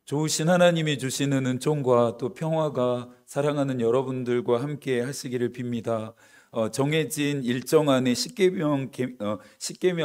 좋으신 하나님이 주시는 은총과 또 평화가 사랑하는 여러분들과 함께 하시기를 빕니다. 정해진 일정 안에 십계명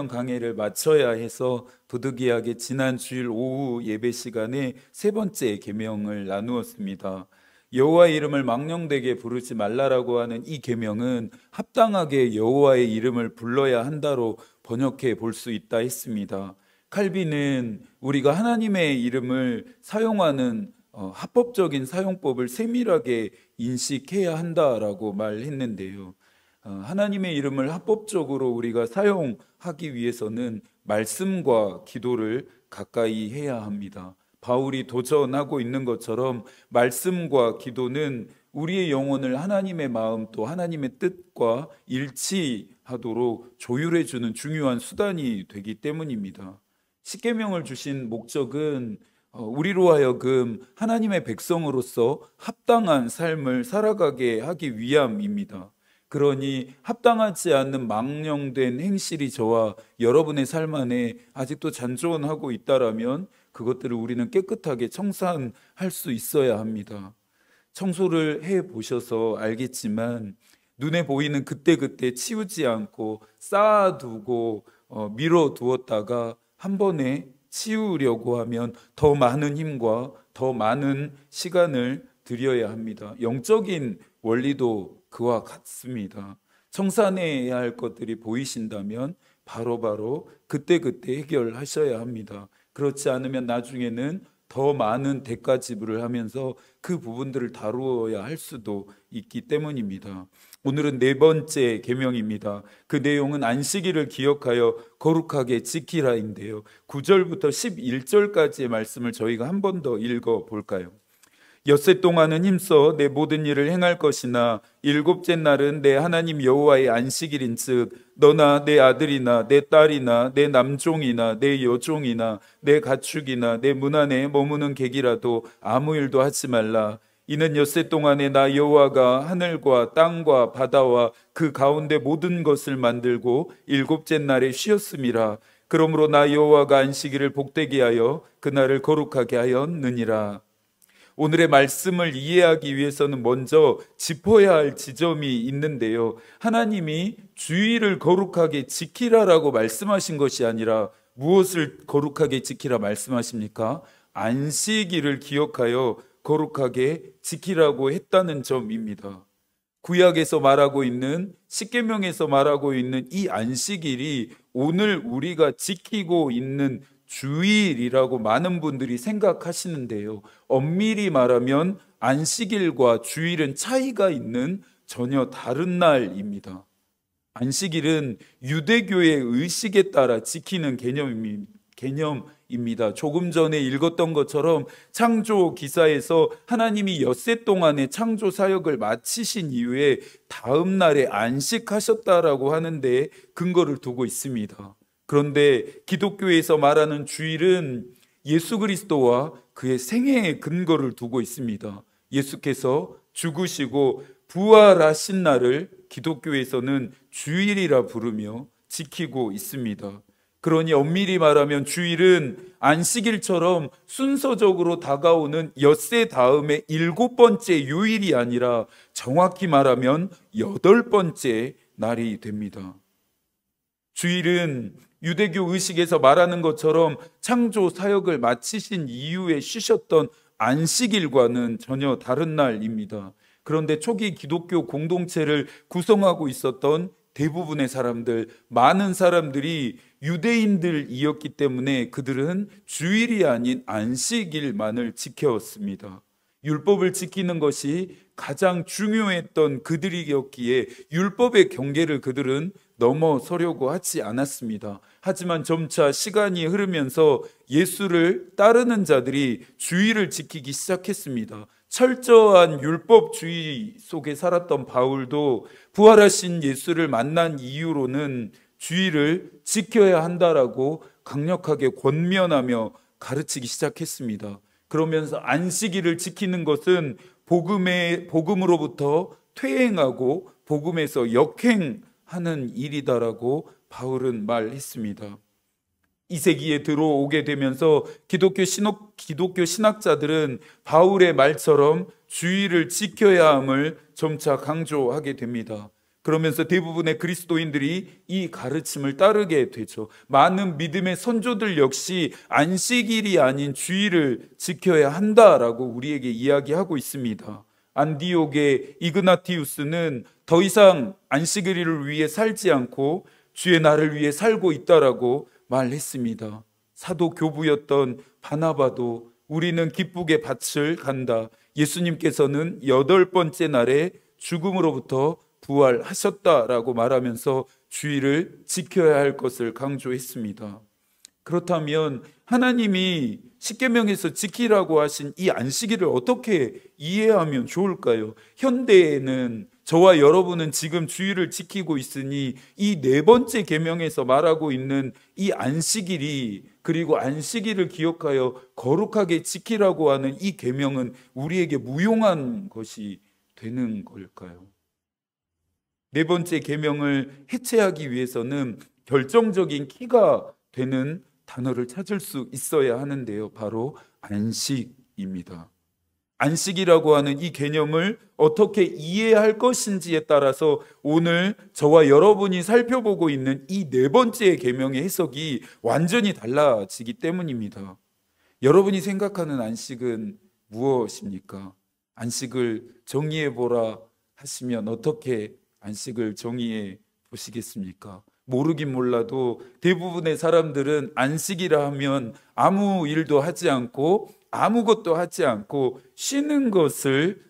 강해를 마쳐야 해서 부득이하게 지난 주일 오후 예배 시간에 세 번째 계명을 나누었습니다. 여호와의 이름을 망령되게 부르지 말라라고 하는 이 계명은 합당하게 여호와의 이름을 불러야 한다로 번역해 볼 수 있다 했습니다. 칼빈은 우리가 하나님의 이름을 사용하는 합법적인 사용법을 세밀하게 인식해야 한다라고 말했는데요. 하나님의 이름을 합법적으로 우리가 사용하기 위해서는 말씀과 기도를 가까이 해야 합니다. 바울이 도전하고 있는 것처럼 말씀과 기도는 우리의 영혼을 하나님의 마음 또 하나님의 뜻과 일치하도록 조율해 주는 중요한 수단이 되기 때문입니다. 십계명을 주신 목적은 우리로 하여금 하나님의 백성으로서 합당한 삶을 살아가게 하기 위함입니다. 그러니 합당하지 않는 망령된 행실이 저와 여러분의 삶 안에 아직도 잔존하고 있다라면 그것들을 우리는 깨끗하게 청산할 수 있어야 합니다. 청소를 해 보셔서 알겠지만 눈에 보이는 그때그때 치우지 않고 쌓아두고 미뤄두었다가 한 번에 치우려고 하면 더 많은 힘과 더 많은 시간을 들여야 합니다. 영적인 원리도 그와 같습니다. 청산해야 할 것들이 보이신다면 바로바로 그때그때 해결하셔야 합니다. 그렇지 않으면 나중에는 더 많은 대가 지불을 하면서 그 부분들을 다루어야 할 수도 있기 때문입니다. 오늘은 네 번째 계명입니다. 그 내용은 안식일을 기억하여 거룩하게 지키라인데요. 9절부터 11절까지의 말씀을 저희가 한 번 더 읽어볼까요? 엿새 동안은 힘써 내 모든 일을 행할 것이나 일곱째 날은 내 하나님 여호와의 안식일인즉 너나 내 아들이나 내 딸이나 내 남종이나 내 여종이나 내 가축이나 내 문 안에 머무는 객이라도 아무 일도 하지 말라. 이는 엿새 동안에 나 여호와가 하늘과 땅과 바다와 그 가운데 모든 것을 만들고 일곱째 날에 쉬었음이라. 그러므로 나 여호와가 안식일을 복되게 하여 그날을 거룩하게 하였느니라. 오늘의 말씀을 이해하기 위해서는 먼저 짚어야 할 지점이 있는데요. 하나님이 주일을 거룩하게 지키라라고 말씀하신 것이 아니라 무엇을 거룩하게 지키라 말씀하십니까? 안식일을 기억하여 거룩하게 지키라고 했다는 점입니다. 구약에서 말하고 있는 십계명에서 말하고 있는 이 안식일이 오늘 우리가 지키고 있는 주일이라고 많은 분들이 생각하시는데요. 엄밀히 말하면 안식일과 주일은 차이가 있는 전혀 다른 날입니다. 안식일은 유대교의 의식에 따라 지키는 개념입니다. 조금 전에 읽었던 것처럼 창조 기사에서 하나님이 엿새 동안의 창조 사역을 마치신 이후에 다음 날에 안식하셨다라고 하는데 근거를 두고 있습니다. 그런데 기독교에서 말하는 주일은 예수 그리스도와 그의 생애의 근거를 두고 있습니다. 예수께서 죽으시고 부활하신 날을 기독교에서는 주일이라 부르며 지키고 있습니다. 그러니 엄밀히 말하면 주일은 안식일처럼 순서적으로 다가오는 엿새 다음에 7번째 요일이 아니라 정확히 말하면 8번째 날이 됩니다. 주일은 유대교 의식에서 말하는 것처럼 창조 사역을 마치신 이후에 쉬셨던 안식일과는 전혀 다른 날입니다. 그런데 초기 기독교 공동체를 구성하고 있었던 대부분의 사람들, 많은 사람들이 유대인들이었기 때문에 그들은 주일이 아닌 안식일만을 지켰습니다. 율법을 지키는 것이 가장 중요했던 그들이었기에 율법의 경계를 그들은 넘어서려고 하지 않았습니다. 하지만 점차 시간이 흐르면서 예수를 따르는 자들이 주일을 지키기 시작했습니다. 철저한 율법주의 속에 살았던 바울도 부활하신 예수를 만난 이후로는 주일을 지켜야 한다라고 강력하게 권면하며 가르치기 시작했습니다. 그러면서 안식일을 지키는 것은 복음으로부터 퇴행하고 복음에서 역행하는 일이다라고 바울은 말했습니다. 이 세기에 들어오게 되면서 기독교 신학자들은 바울의 말처럼 주의를 지켜야 함을 점차 강조하게 됩니다. 그러면서 대부분의 그리스도인들이 이 가르침을 따르게 되죠. 많은 믿음의 선조들 역시 안식일이 아닌 주의를 지켜야 한다라고 우리에게 이야기하고 있습니다. 안디옥의 이그나티우스는 더 이상 안식일을 위해 살지 않고 주의 날을 위해 살고 있다라고 말했습니다. 사도 교부였던 바나바도 우리는 기쁘게 밭을 간다. 예수님께서는 8번째 날에 죽음으로부터 부활하셨다라고 말하면서 주의를 지켜야 할 것을 강조했습니다. 그렇다면 하나님이 십계명에서 지키라고 하신 이 안식일을 어떻게 이해하면 좋을까요? 현대에는 저와 여러분은 지금 주의를 지키고 있으니 이 4번째 계명에서 말하고 있는 이 안식일이, 그리고 안식일을 기억하여 거룩하게 지키라고 하는 이 계명은 우리에게 무용한 것이 되는 걸까요? 4번째 계명을 해체하기 위해서는 결정적인 키가 되는 단어를 찾을 수 있어야 하는데요. 바로 안식입니다. 안식이라고 하는 이 개념을 어떻게 이해할 것인지에 따라서 오늘 저와 여러분이 살펴보고 있는 이 4번째 계명의 해석이 완전히 달라지기 때문입니다. 여러분이 생각하는 안식은 무엇입니까? 안식을 정의해보라 하시면 어떻게 안식을 정의해 보시겠습니까? 모르긴 몰라도 대부분의 사람들은 안식이라 하면 아무 일도 하지 않고 아무것도 하지 않고 쉬는 것을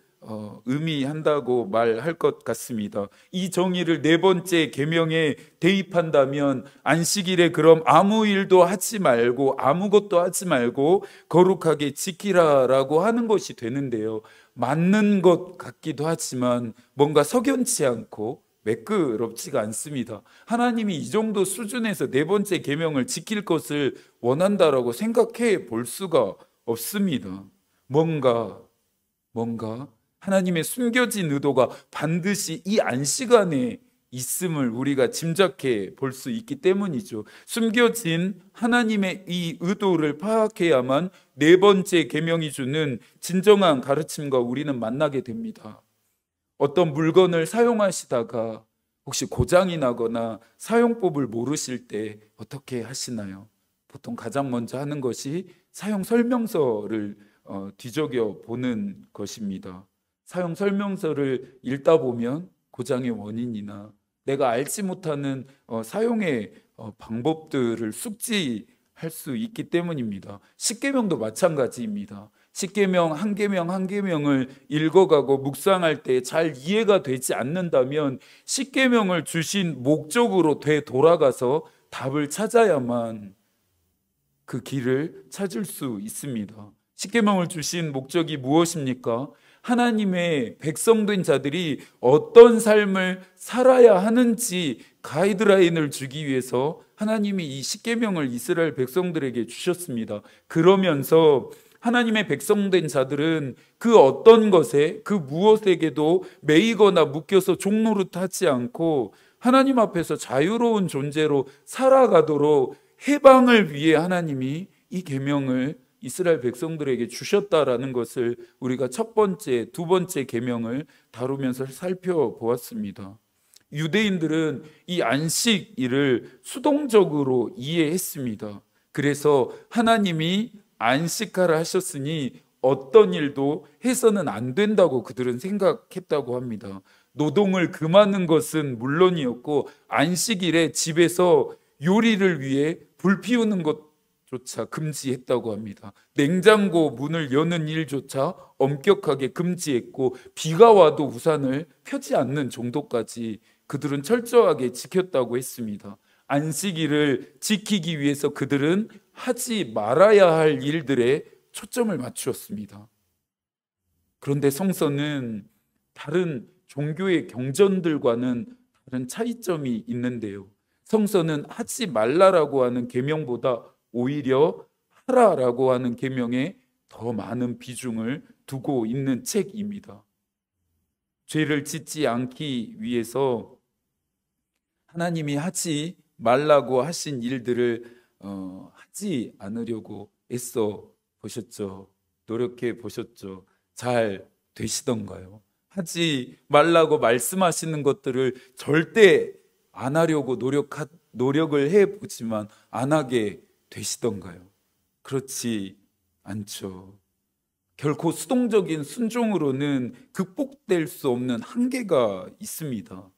의미한다고 말할 것 같습니다. 이 정의를 4번째 계명에 대입한다면 안식일에 그럼 아무 일도 하지 말고 아무것도 하지 말고 거룩하게 지키라라고 하는 것이 되는데요. 맞는 것 같기도 하지만 뭔가 석연치 않고 매끄럽지가 않습니다. 하나님이 이 정도 수준에서 4번째 계명을 지킬 것을 원한다라고 생각해 볼 수가 없습니다. 뭔가 하나님의 숨겨진 의도가 반드시 이 안식 안에 있음을 우리가 짐작해 볼 수 있기 때문이죠. 숨겨진 하나님의 이 의도를 파악해야만 4번째 계명이 주는 진정한 가르침과 우리는 만나게 됩니다. 어떤 물건을 사용하시다가 혹시 고장이 나거나 사용법을 모르실 때 어떻게 하시나요? 보통 가장 먼저 하는 것이 사용 설명서를 뒤적여 보는 것입니다. 사용 설명서를 읽다 보면 고장의 원인이나 내가 알지 못하는 사용의 방법들을 숙지할 수 있기 때문입니다. 십계명도 마찬가지입니다. 십계명 한 계명 한 계명을 읽어가고 묵상할 때 잘 이해가 되지 않는다면 십계명을 주신 목적으로 되돌아가서 답을 찾아야만 그 길을 찾을 수 있습니다. 십계명을 주신 목적이 무엇입니까? 하나님의 백성된 자들이 어떤 삶을 살아야 하는지 가이드라인을 주기 위해서 하나님이 이 십계명을 이스라엘 백성들에게 주셨습니다. 그러면서 하나님의 백성된 자들은 그 어떤 것에 그 무엇에게도 매이거나 묶여서 종노릇하지 않고 하나님 앞에서 자유로운 존재로 살아가도록 해방을 위해 하나님이 이 계명을 이스라엘 백성들에게 주셨다라는 것을 우리가 첫 번째, 두 번째 계명을 다루면서 살펴보았습니다. 유대인들은 이 안식일을 수동적으로 이해했습니다. 그래서 하나님이 안식하라 하셨으니 어떤 일도 해서는 안 된다고 그들은 생각했다고 합니다. 노동을 금하는 것은 물론이었고 안식일에 집에서 요리를 위해 불 피우는 것조차 금지했다고 합니다. 냉장고 문을 여는 일조차 엄격하게 금지했고 비가 와도 우산을 펴지 않는 정도까지 그들은 철저하게 지켰다고 했습니다. 안식일을 지키기 위해서 그들은 하지 말아야 할 일들에 초점을 맞추었습니다. 그런데 성서는 다른 종교의 경전들과는 다른 차이점이 있는데요. 성서는 하지 말라라고 하는 계명보다 오히려 하라라고 하는 계명에 더 많은 비중을 두고 있는 책입니다. 죄를 짓지 않기 위해서 하나님이 하지 말라고 하신 일들을 하지 않으려고 애써 보셨죠? 노력해 보셨죠? 잘 되시던가요? 하지 말라고 말씀하시는 것들을 절대 안 하려고 노력을 해보지만 안 하게 되시던가요? 그렇지 않죠. 결코 수동적인 순종으로는 극복될 수 없는 한계가 있습니다.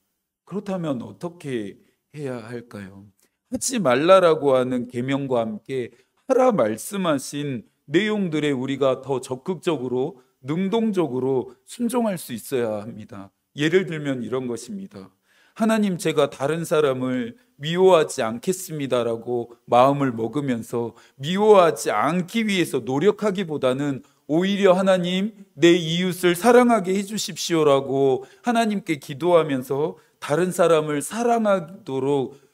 그렇다면 어떻게 해야 할까요? 하지 말라라고 하는 계명과 함께 하라 말씀하신 내용들에 우리가 더 적극적으로 능동적으로 순종할 수 있어야 합니다. 예를 들면 이런 것입니다. 하나님, 제가 다른 사람을 미워하지 않겠습니다라고 마음을 먹으면서 미워하지 않기 위해서 노력하기보다는 오히려 하나님, 내 이웃을 사랑하게 해주십시오라고 하나님께 기도하면서 다른 사람을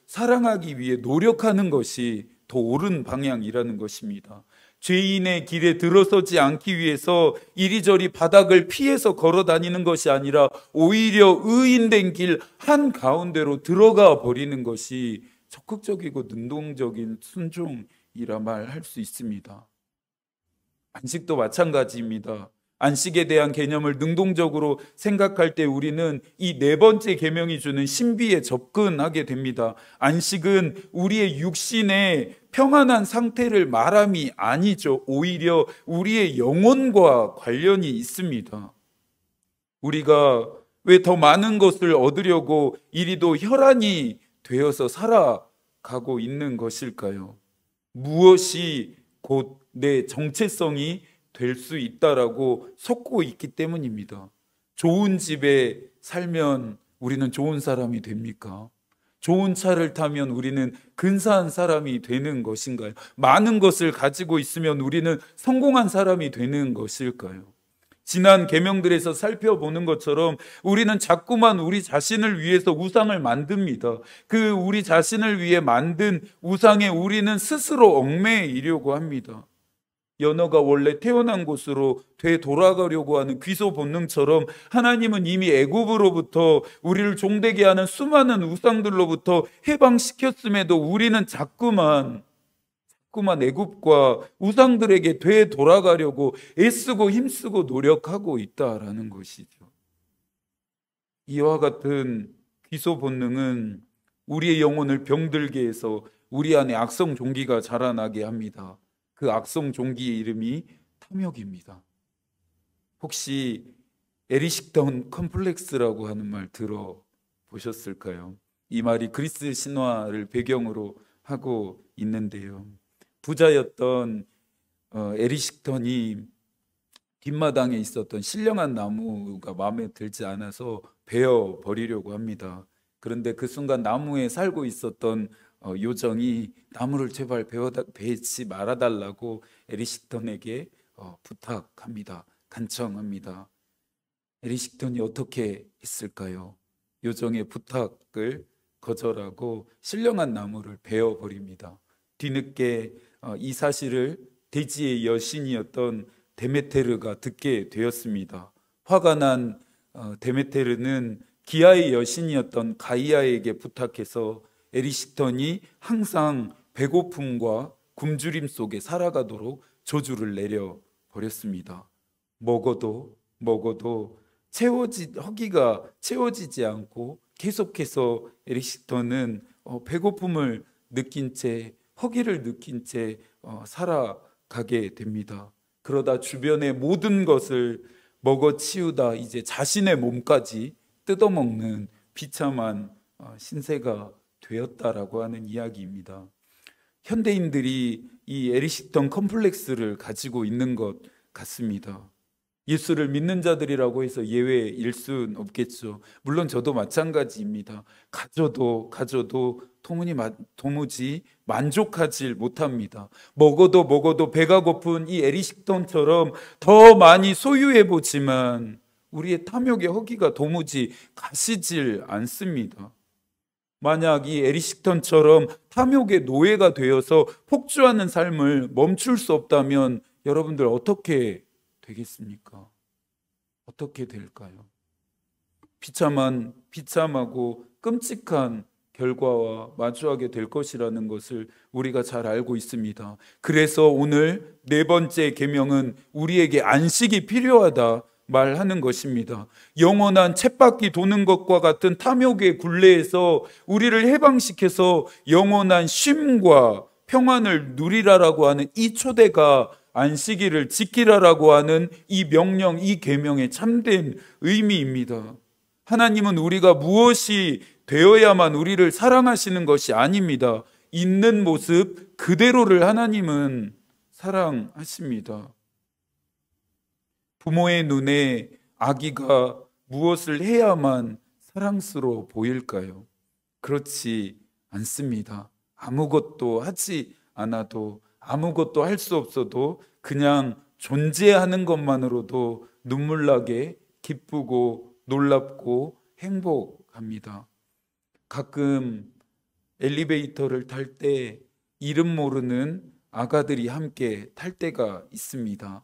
사랑하기 위해 노력하는 것이 더 옳은 방향이라는 것입니다. 죄인의 길에 들어서지 않기 위해서 이리저리 바닥을 피해서 걸어 다니는 것이 아니라 오히려 의인된 길 한가운데로 들어가 버리는 것이 적극적이고 능동적인 순종이라 말할 수 있습니다. 안식도 마찬가지입니다. 안식에 대한 개념을 능동적으로 생각할 때 우리는 이 네 번째 계명이 주는 신비에 접근하게 됩니다. 안식은 우리의 육신의 평안한 상태를 말함이 아니죠. 오히려 우리의 영혼과 관련이 있습니다. 우리가 왜 더 많은 것을 얻으려고 이리도 혈안이 되어서 살아가고 있는 것일까요? 무엇이 곧 내 정체성이 될 수 있다라고 속고 있기 때문입니다. 좋은 집에 살면 우리는 좋은 사람이 됩니까? 좋은 차를 타면 우리는 근사한 사람이 되는 것인가요? 많은 것을 가지고 있으면 우리는 성공한 사람이 되는 것일까요? 지난 계명들에서 살펴보는 것처럼 우리는 자꾸만 우리 자신을 위해서 우상을 만듭니다. 그 우리 자신을 위해 만든 우상에 우리는 스스로 얽매이려고 합니다. 연어가 원래 태어난 곳으로 되돌아가려고 하는 귀소 본능처럼 하나님은 이미 애굽으로부터 우리를 종되게 하는 수많은 우상들로부터 해방시켰음에도 우리는 자꾸만 애굽과 우상들에게 되돌아가려고 애쓰고 힘쓰고 노력하고 있다라는 것이죠. 이와 같은 귀소 본능은 우리의 영혼을 병들게 해서 우리 안에 악성 종기가 자라나게 합니다. 그 악성 종기의 이름이 탐욕입니다. 혹시 에리식턴 컴플렉스라고 하는 말 들어보셨을까요? 이 말이 그리스 신화를 배경으로 하고 있는데요. 부자였던 에리식턴이 뒷마당에 있었던 신령한 나무가 마음에 들지 않아서 베어 버리려고 합니다. 그런데 그 순간 나무에 살고 있었던 요정이 나무를 제발 베지 말아달라고 에리식턴에게 부탁합니다. 간청합니다. 에리식턴이 어떻게 했을까요? 요정의 부탁을 거절하고 신령한 나무를 베어버립니다. 뒤늦게 이 사실을 대지의 여신이었던 데메테르가 듣게 되었습니다. 화가 난 데메테르는 기아의 여신이었던 가이아에게 부탁해서 에리식턴이 항상 배고픔과 굶주림 속에 살아가도록 저주를 내려 버렸습니다. 먹어도 허기가 채워지지 않고 계속해서 에리식턴은 배고픔을 느낀 채 허기를 느낀 채 살아가게 됩니다. 그러다 주변의 모든 것을 먹어치우다 이제 자신의 몸까지 뜯어먹는 비참한 신세가 되었다라고 하는 이야기입니다. 현대인들이 이 에리식턴 컴플렉스를 가지고 있는 것 같습니다. 예수를 믿는 자들이라고 해서 예외일 수는 없겠죠. 물론 저도 마찬가지입니다. 가져도 도무지 만족하지 못합니다. 먹어도 배가 고픈 이 에리식턴처럼 더 많이 소유해보지만 우리의 탐욕의 허기가 도무지 가시질 않습니다. 만약 이 에리식턴처럼 탐욕의 노예가 되어서 폭주하는 삶을 멈출 수 없다면 여러분들 어떻게 되겠습니까? 어떻게 될까요? 비참하고 끔찍한 결과와 마주하게 될 것이라는 것을 우리가 잘 알고 있습니다. 그래서 오늘 네 번째 계명은 우리에게 안식이 필요하다 말하는 것입니다. 영원한 쳇바퀴 도는 것과 같은 탐욕의 굴레에서 우리를 해방시켜서 영원한 쉼과 평안을 누리라라고 하는 이 초대가 안식일을 지키라라고 하는 이 명령, 이 계명의 참된 의미입니다. 하나님은 우리가 무엇이 되어야만 우리를 사랑하시는 것이 아닙니다. 있는 모습 그대로를 하나님은 사랑하십니다. 부모의 눈에 아기가 무엇을 해야만 사랑스러워 보일까요? 그렇지 않습니다. 아무것도 하지 않아도, 아무것도 할 수 없어도 그냥 존재하는 것만으로도 눈물나게 기쁘고 놀랍고 행복합니다. 가끔 엘리베이터를 탈 때 이름 모르는 아가들이 함께 탈 때가 있습니다.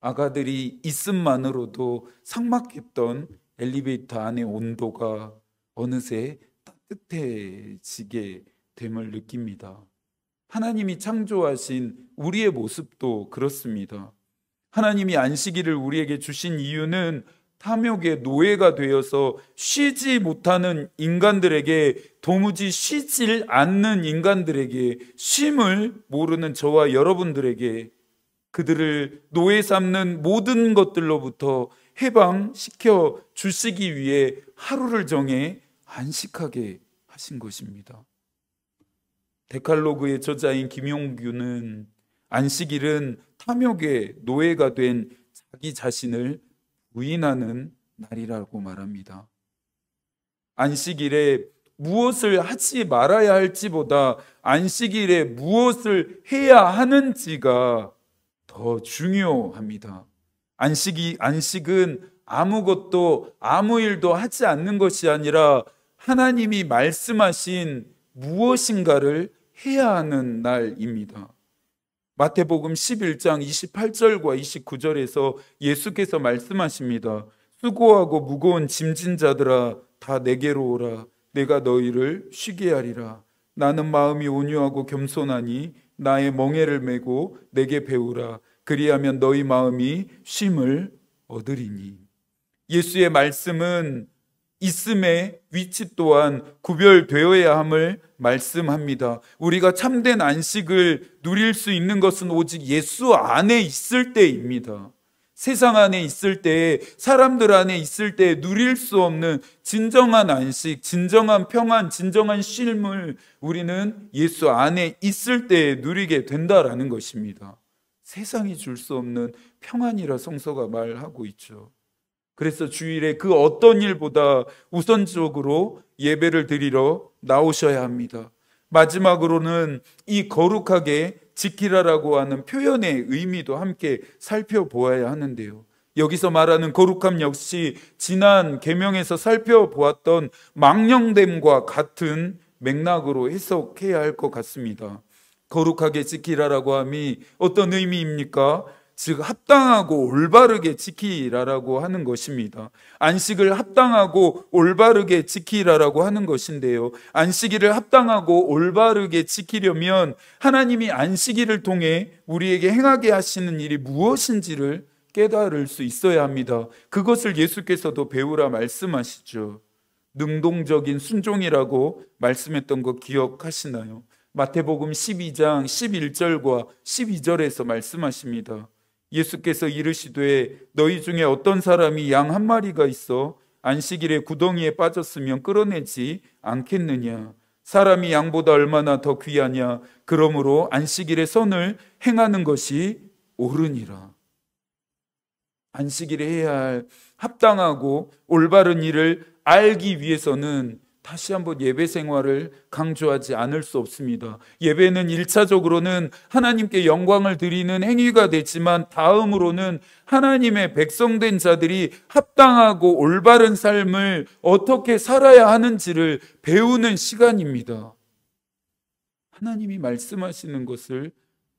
아가들이 있음만으로도 삭막했던 엘리베이터 안의 온도가 어느새 따뜻해지게 됨을 느낍니다. 하나님이 창조하신 우리의 모습도 그렇습니다. 하나님이 안식일을 우리에게 주신 이유는 탐욕의 노예가 되어서 쉬지 못하는 인간들에게, 도무지 쉬질 않는 인간들에게, 쉼을 모르는 저와 여러분들에게 그들을 노예 삼는 모든 것들로부터 해방시켜 주시기 위해 하루를 정해 안식하게 하신 것입니다. 데칼로그의 저자인 김용규는 안식일은 탐욕의 노예가 된 자기 자신을 부인하는 날이라고 말합니다. 안식일에 무엇을 하지 말아야 할지보다 안식일에 무엇을 해야 하는지가 더 중요합니다. 안식은 아무것도 아무 일도 하지 않는 것이 아니라 하나님이 말씀하신 무엇인가를 해야 하는 날입니다. 마태복음 11장 28절과 29절에서 예수께서 말씀하십니다. 수고하고 무거운 짐진 자들아 다 내게로 오라. 내가 너희를 쉬게 하리라. 나는 마음이 온유하고 겸손하니 나의 멍에를 메고 내게 배우라. 그리하면 너희 마음이 쉼을 얻으리니. 예수의 말씀은 있음의 위치 또한 구별되어야 함을 말씀합니다. 우리가 참된 안식을 누릴 수 있는 것은 오직 예수 안에 있을 때입니다. 세상 안에 있을 때, 사람들 안에 있을 때 누릴 수 없는 진정한 안식, 진정한 평안, 진정한 쉼을 우리는 예수 안에 있을 때 누리게 된다라는 것입니다. 세상이 줄 수 없는 평안이라 성서가 말하고 있죠. 그래서 주일에 그 어떤 일보다 우선적으로 예배를 드리러 나오셔야 합니다. 마지막으로는 이 거룩하게 지키라라고 하는 표현의 의미도 함께 살펴보아야 하는데요. 여기서 말하는 거룩함 역시 지난 계명에서 살펴보았던 망령됨과 같은 맥락으로 해석해야 할 것 같습니다. 거룩하게 지키라라고 함이 어떤 의미입니까? 즉 합당하고 올바르게 지키라라고 하는 것입니다. 안식을 합당하고 올바르게 지키라라고 하는 것인데요. 안식일을 합당하고 올바르게 지키려면 하나님이 안식일을 통해 우리에게 행하게 하시는 일이 무엇인지를 깨달을 수 있어야 합니다. 그것을 예수께서도 배우라 말씀하시죠. 능동적인 순종이라고 말씀했던 거 기억하시나요? 마태복음 12장 11절과 12절에서 말씀하십니다. 예수께서 이르시되 너희 중에 어떤 사람이 양 한 마리가 있어 안식일에 구덩이에 빠졌으면 끌어내지 않겠느냐. 사람이 양보다 얼마나 더 귀하냐. 그러므로 안식일에 선을 행하는 것이 옳으니라. 안식일에 해야 할 합당하고 올바른 일을 알기 위해서는 다시 한번 예배 생활을 강조하지 않을 수 없습니다. 예배는 1차적으로는 하나님께 영광을 드리는 행위가 되지만 다음으로는 하나님의 백성된 자들이 합당하고 올바른 삶을 어떻게 살아야 하는지를 배우는 시간입니다. 하나님이 말씀하시는 것을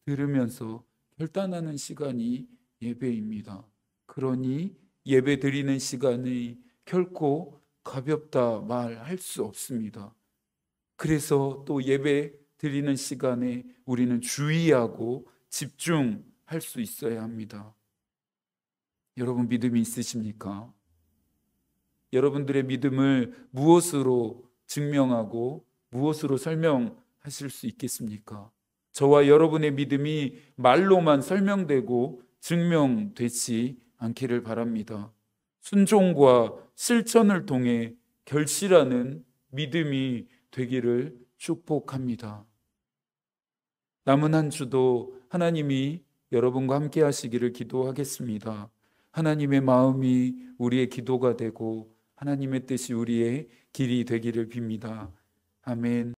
들으면서 결단하는 시간이 예배입니다. 그러니 예배 드리는 시간이 결코 가볍다 말할 수 없습니다. 그래서 또 예배 드리는 시간에 우리는 주의하고 집중할 수 있어야 합니다. 여러분 믿음이 있으십니까? 여러분들의 믿음을 무엇으로 증명하고 무엇으로 설명하실 수 있겠습니까? 저와 여러분의 믿음이 말로만 설명되고 증명되지 않기를 바랍니다. 순종과 실천을 통해 결실하는 믿음이 되기를 축복합니다. 남은 한 주도 하나님이 여러분과 함께 하시기를 기도하겠습니다. 하나님의 마음이 우리의 기도가 되고 하나님의 뜻이 우리의 길이 되기를 빕니다. 아멘.